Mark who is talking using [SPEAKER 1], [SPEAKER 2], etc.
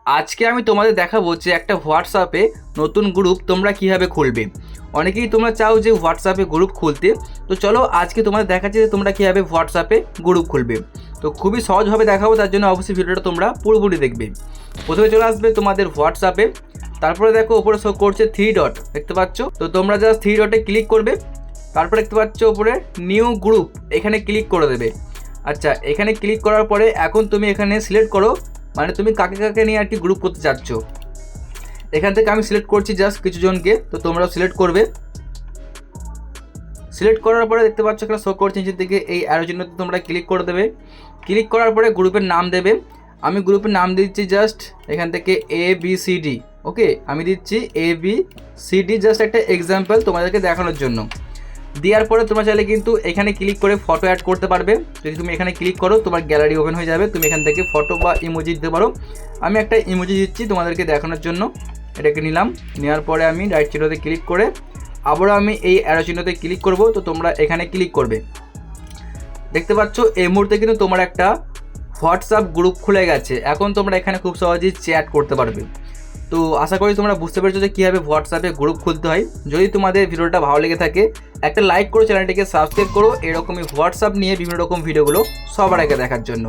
[SPEAKER 1] আজকে আমি তোমাদের দেখাবো যে একটা হোয়াটসঅ্যাপে নতুন গ্রুপ তোমরা কিভাবে খুলবে। অনেকেই তোমরা চাও যে হোয়াটসঅ্যাপে গ্রুপ খুলতে, তো চলো আজকে তোমাদের দেখাচ্ছি যে তোমরা কীভাবে হোয়াটসঅ্যাপে গ্রুপ খুলবে। তো খুবই সহজভাবে দেখাবো, তার জন্য অবশ্যই ভিডিওটা তোমরা পুরোপুরি দেখবে। প্রথমে চলে আসবে তোমাদের হোয়াটসঅ্যাপে, তারপরে দেখো ওপরে শো করছে 3 ডট, দেখতে পাচ্ছ? তো তোমরা জাস্ট 3 ডটে ক্লিক করবে, তারপরে দেখতে পাচ্ছ ওপরে নিউ গ্রুপ, এখানে ক্লিক করে দেবে। আচ্ছা, এখানে ক্লিক করার পরে এখন তুমি এখানে সিলেক্ট করো, মানে তুমি কাকে কাকে নিয়ে আর কি গ্রুপ করতে চাচ্ছ। এখান থেকে আমি সিলেক্ট করছি জাস্ট কিছু জনকে, তো তোমরাও সিলেক্ট করবে। সিলেক্ট করার পরে দেখতে পাচ্ছ এখানে শো করছে নিচের দিকে এই অ্যারো চিহ্নতে তোমরা ক্লিক করে দেবে। ক্লিক করার পরে গ্রুপের নাম দেবে। আমি গ্রুপের নাম দিচ্ছি জাস্ট এখান থেকে ABCD। ওকে, আমি দিচ্ছি ABCD, জাস্ট একটা এক্সাম্পল তোমাদেরকে দেখানোর জন্য। দেওয়ার পরে তোমরা চাইলে কিন্তু এখানে ক্লিক করে ফটো অ্যাড করতে পারবে। যদি তুমি এখানে ক্লিক করো তোমার গ্যালারি ওপেন হয়ে যাবে, তুমি এখান থেকে ফটো বা ইমোজি দিতে পারো। আমি একটা ইমোজি দিচ্ছি তোমাদেরকে দেখানোর জন্য, এটাকে নিলাম। নেওয়ার পরে আমি রাইট চিহ্নতে ক্লিক করে আবারও আমি এই অ্যারো চিহ্নতে ক্লিক করব, তো তোমরা এখানে ক্লিক করবে। দেখতে পাচ্ছ এই মুহূর্তে কিন্তু তোমার একটা হোয়াটসঅ্যাপ গ্রুপ খুলে গেছে। এখন তোমরা এখানে খুব সহজেই চ্যাট করতে পারবে। তো আশা করি তোমরা বুঝতে পেরেছো যে কীভাবে হোয়াটসঅ্যাপে গ্রুপ খুলতে হয়। যদি তোমাদের ভিডিওটা ভালো লেগে থাকে একটা লাইক করো, চ্যানেলটিকে সাবস্ক্রাইব করো এরকমই হোয়াটসঅ্যাপ নিয়ে বিভিন্ন রকম ভিডিওগুলো সবার আগে দেখার জন্য।